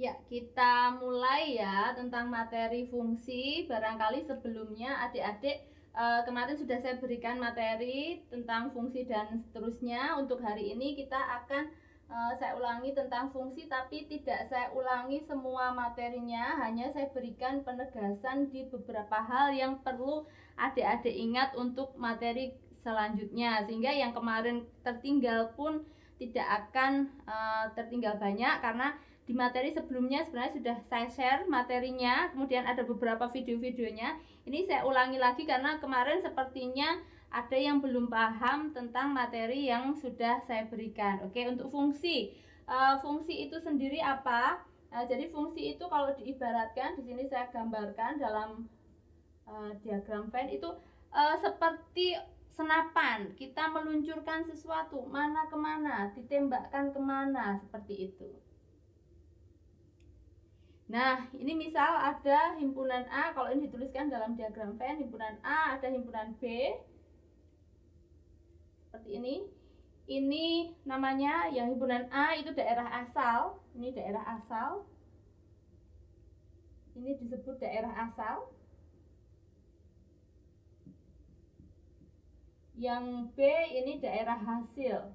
Ya, kita mulai ya tentang materi fungsi. Barangkali sebelumnya adik-adik kemarin sudah saya berikan materi tentang fungsi dan seterusnya. Untuk hari ini kita akan saya ulangi tentang fungsi, tapi tidak saya ulangi semua materinya, hanya saya berikan penegasan di beberapa hal yang perlu adik-adik ingat untuk materi selanjutnya, sehingga yang kemarin tertinggal pun tidak akan tertinggal banyak, karena di materi sebelumnya sebenarnya sudah saya share materinya, kemudian ada beberapa video-videonya. Ini saya ulangi lagi karena kemarin sepertinya ada yang belum paham tentang materi yang sudah saya berikan. Oke, untuk fungsi, fungsi itu sendiri apa? Jadi fungsi itu kalau diibaratkan, di sini saya gambarkan dalam diagram Venn itu seperti senapan, kita meluncurkan sesuatu mana kemana, ditembakkan kemana, seperti itu. Nah, ini misal ada himpunan A, kalau ini dituliskan dalam diagram Venn, himpunan A, ada himpunan B, seperti ini. Ini namanya yang himpunan A itu daerah asal, ini daerah asal. Ini disebut daerah asal. Yang B ini daerah hasil.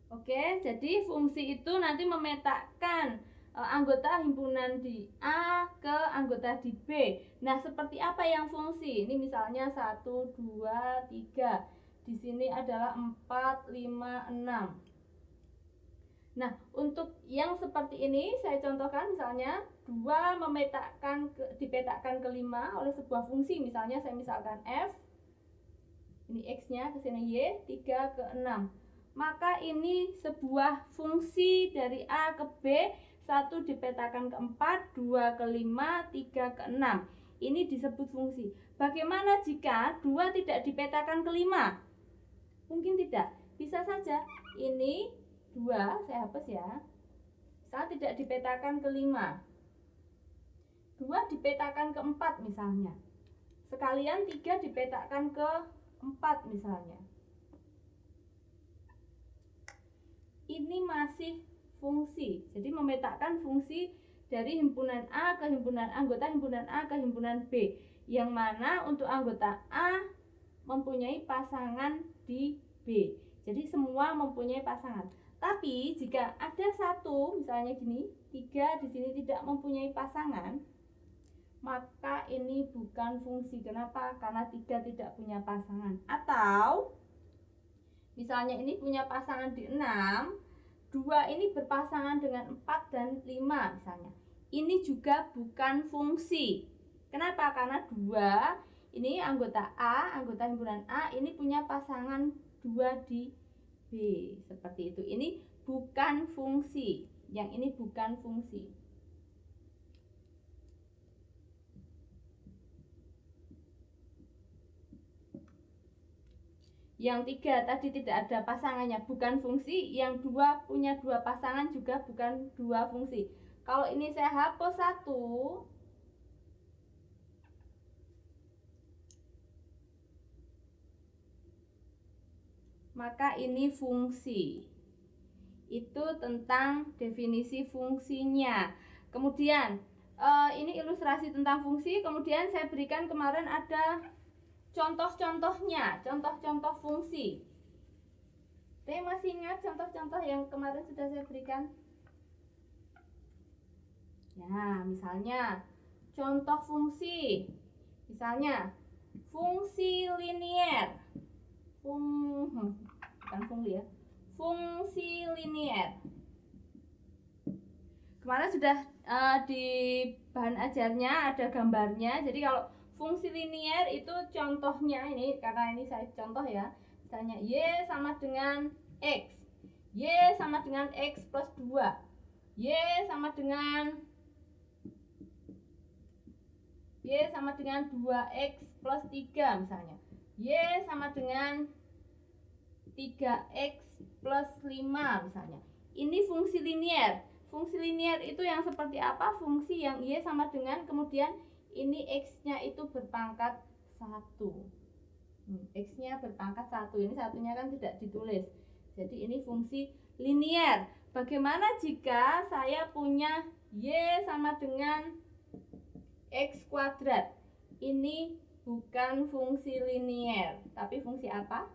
Oke, jadi fungsi itu nanti memetakan anggota himpunan di A ke anggota di B. Nah, seperti apa yang fungsi? Ini misalnya 1, 2, 3. Di sini adalah 4, 5, 6. Nah, untuk yang seperti ini saya contohkan misalnya 2 dipetakan ke 5 oleh sebuah fungsi. Misalnya saya misalkan F, ini X-nya ke sini Y, 3 ke 6. Maka ini sebuah fungsi dari A ke B, 1 dipetakan ke 4, 2 ke 5, 3 ke 6. Ini disebut fungsi. Bagaimana jika 2 tidak dipetakan ke 5? Mungkin tidak. Bisa saja ini 2, saya hapus ya. 1 tidak dipetakan ke 5. 2 dipetakan ke 4 misalnya. Sekalian 3 dipetakan ke 4 misalnya. Ini masih fungsi. Jadi memetakan fungsi dari himpunan A ke himpunan anggota himpunan A ke himpunan B, yang mana untuk anggota A mempunyai pasangan di B. Jadi semua mempunyai pasangan. Tapi jika ada satu, misalnya gini, 3 di sini tidak mempunyai pasangan, maka ini bukan fungsi. Kenapa? Karena 3 tidak punya pasangan. Atau misalnya ini punya pasangan di 6, 2 ini berpasangan dengan 4 dan 5 misalnya. Ini juga bukan fungsi. Kenapa? Karena 2 ini anggota A, anggota himpunan A ini punya pasangan 2 di B. Seperti itu. Ini bukan fungsi. Yang ini bukan fungsi. Yang 3 tadi tidak ada pasangannya, bukan fungsi. Yang 2 punya 2 pasangan juga bukan 2 fungsi. Kalau ini saya hapus 1, maka ini fungsi. Itu tentang definisi fungsinya. Kemudian ini ilustrasi tentang fungsi. Kemudian saya berikan kemarin ada contoh-contohnya, contoh-contoh fungsi. Saya masih ingat contoh-contoh yang kemarin sudah saya berikan? Ya, misalnya contoh fungsi. Misalnya fungsi linier. Bukan fungsi ya. Fungsi linier. Kemarin sudah di bahan ajarnya ada gambarnya. Jadi kalau fungsi linier itu contohnya ini, karena ini saya contoh ya. Misalnya Y sama dengan X. Y sama dengan X plus 2. Y sama dengan 2x plus 3 misalnya. Y sama dengan 3x plus 5 misalnya. Ini fungsi linier. Fungsi linier itu yang seperti apa? Fungsi yang Y sama dengan, kemudian ini X-nya itu berpangkat 1. X-nya berpangkat 1. Ini satunya kan tidak ditulis. Jadi ini fungsi linier. bagaimana jika saya punya Y sama dengan X kuadrat? Ini bukan fungsi linier, tapi fungsi apa?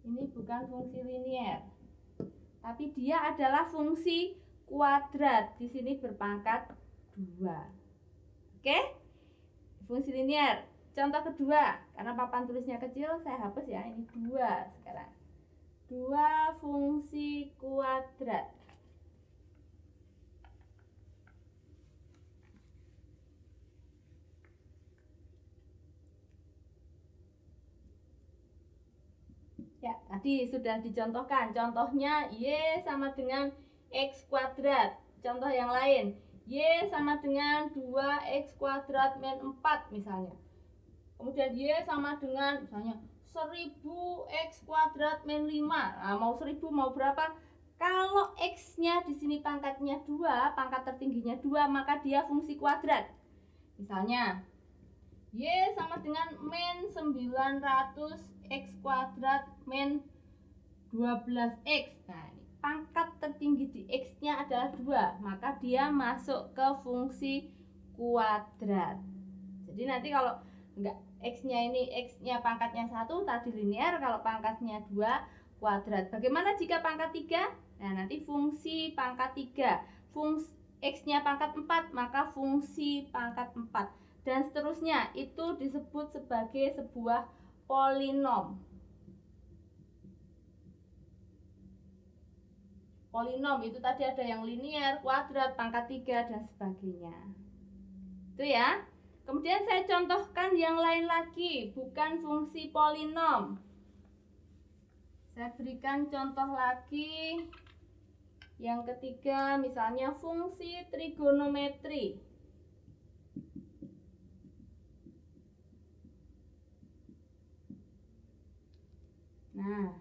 Ini bukan fungsi linier, tapi dia adalah fungsi kuadrat. Di sini berpangkat 2. Oke? Fungsi linier. Contoh kedua, karena papan tulisnya kecil, saya hapus ya. Ini 2 sekarang. 2 fungsi kuadrat. Ya, tadi sudah dicontohkan. Contohnya Y sama dengan X kuadrat. Contoh yang lain, Y sama dengan 2X kuadrat min 4 misalnya. Kemudian Y sama dengan misalnya 1000X kuadrat min 5. Nah, mau 1000 mau berapa? Kalau X-nya di sini pangkatnya 2, pangkat tertingginya 2, maka dia fungsi kuadrat. Misalnya, Y sama dengan min 900X kuadrat min 12X. Nah, ini pangkat tertinggi di X-nya adalah 2, maka dia masuk ke fungsi kuadrat. Jadi nanti kalau enggak X-nya ini, X-nya pangkatnya 1 tadi linear, kalau pangkatnya 2 kuadrat. Bagaimana jika pangkat 3? Nah, nanti fungsi pangkat 3. X-nya pangkat 4, maka fungsi pangkat 4. Dan seterusnya, itu disebut sebagai sebuah polinom. Polinom itu tadi ada yang linear, kuadrat, pangkat 3, dan sebagainya. Itu ya. Kemudian saya contohkan yang lain lagi, bukan fungsi polinom. Saya berikan contoh lagi. Yang ketiga, misalnya fungsi trigonometri. Nah,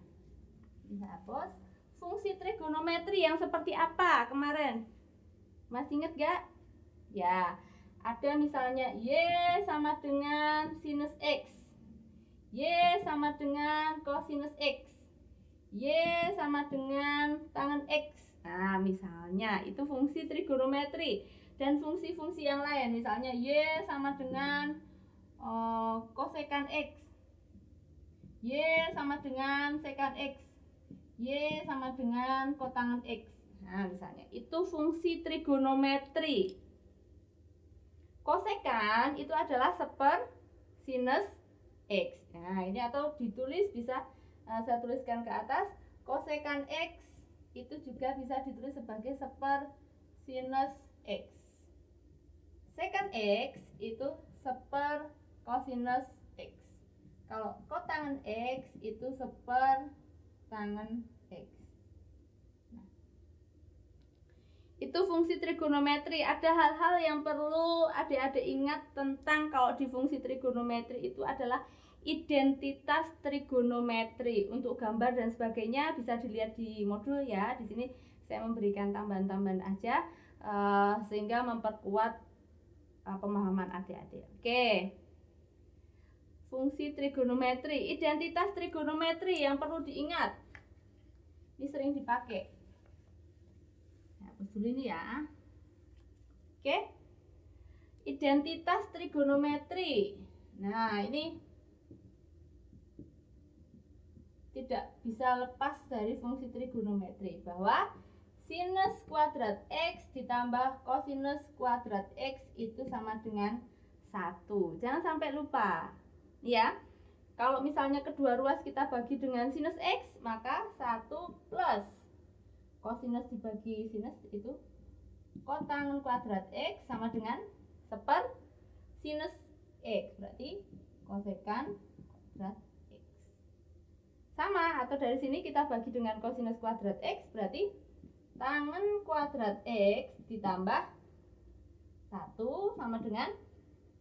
bisa hapus. Fungsi trigonometri yang seperti apa kemarin? Masih ingat gak? Ya, ada misalnya Y sama dengan sinus X, Y sama dengan kosinus X, Y sama dengan tangen X. Nah, misalnya itu fungsi trigonometri. Dan fungsi-fungsi yang lain, misalnya Y sama dengan kosekan X, Y sama dengan sekan X, Y sama dengan kotangen X. Nah, misalnya itu fungsi trigonometri. Kosekan itu adalah seper sinus X. Nah, ini atau ditulis bisa saya tuliskan ke atas. Kosekan X itu juga bisa ditulis sebagai seper sinus X. Sekan X itu seper kosinus X. Kalau kotangen X itu seper tangen X. Nah, itu fungsi trigonometri. Ada hal-hal yang perlu adik-adik ingat tentang kalau di fungsi trigonometri itu adalah identitas trigonometri. Untuk gambar dan sebagainya bisa dilihat di modul ya. Di sini saya memberikan tambahan-tambahan aja sehingga memperkuat pemahaman adik-adik. Oke. Fungsi trigonometri, identitas trigonometri yang perlu diingat. Ini sering dipakai. Hapus dulu ini ya. Oke. Identitas trigonometri. Nah, ini tidak bisa lepas dari fungsi trigonometri, bahwa sinus kuadrat X ditambah kosinus kuadrat X itu sama dengan 1. Jangan sampai lupa. Ya, kalau misalnya kedua ruas kita bagi dengan sinus X, maka 1 plus kosinus dibagi sinus itu kotangen kuadrat X sama dengan seper sinus X, berarti kosekan kuadrat X. Sama, atau dari sini kita bagi dengan kosinus kuadrat X, berarti tangen kuadrat X ditambah 1 sama dengan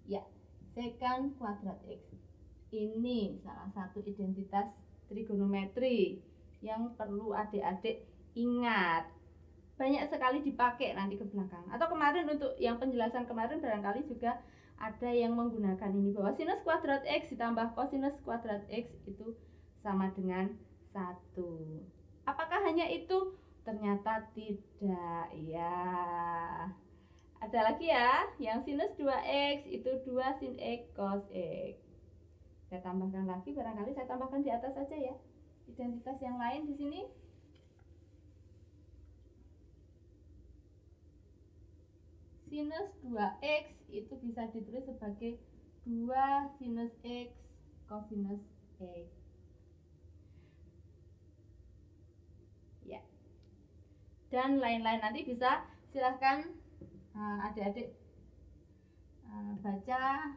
ya sekan kuadrat X. Ini salah satu identitas trigonometri yang perlu adik-adik ingat. Banyak sekali dipakai nanti ke belakang. Atau kemarin untuk yang penjelasan kemarin barangkali juga ada yang menggunakan ini, bahwa sinus kuadrat X ditambah kosinus kuadrat X itu sama dengan 1. Apakah hanya itu? Ternyata tidak ya. Ada lagi ya, yang sinus 2x itu 2 sin x cos x. Saya tambahkan lagi, barangkali saya tambahkan di atas saja ya. Identitas yang lain di sini. Sinus 2x itu bisa ditulis sebagai 2 sinus x cosinus x. Ya. Dan lain-lain nanti bisa silahkan adik-adik baca,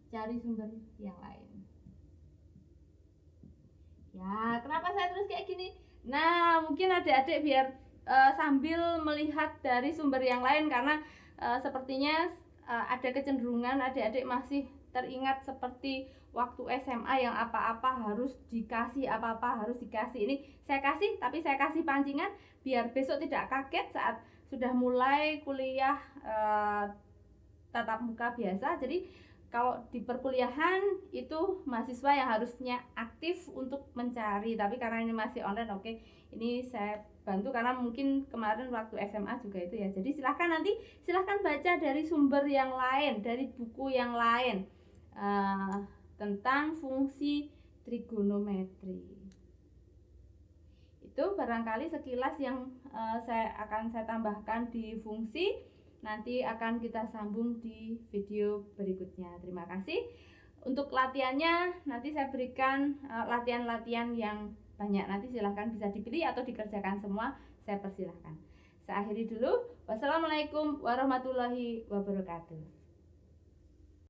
cari sumber yang lain. Ya, kenapa saya terus kayak gini? Nah, mungkin adik-adik biar sambil melihat dari sumber yang lain, karena sepertinya ada kecenderungan adik-adik masih teringat seperti waktu SMA yang apa-apa harus dikasih, apa-apa harus dikasih. Ini saya kasih, tapi saya kasih pancingan biar besok tidak kaget saat sudah mulai kuliah tatap muka biasa. Jadi kalau di perkuliahan itu mahasiswa yang harusnya aktif untuk mencari, tapi karena ini masih online, oke, ini saya bantu karena mungkin kemarin waktu SMA juga itu ya. Jadi silahkan baca dari sumber yang lain, dari buku yang lain tentang fungsi trigonometri. Itu barangkali sekilas yang saya tambahkan di fungsi. Nanti akan kita sambung di video berikutnya. Terima kasih. Untuk latihannya nanti saya berikan latihan-latihan yang banyak. Nanti silahkan bisa dipilih atau dikerjakan semua. Saya persilahkan. Saya akhiri dulu. Wassalamualaikum warahmatullahi wabarakatuh.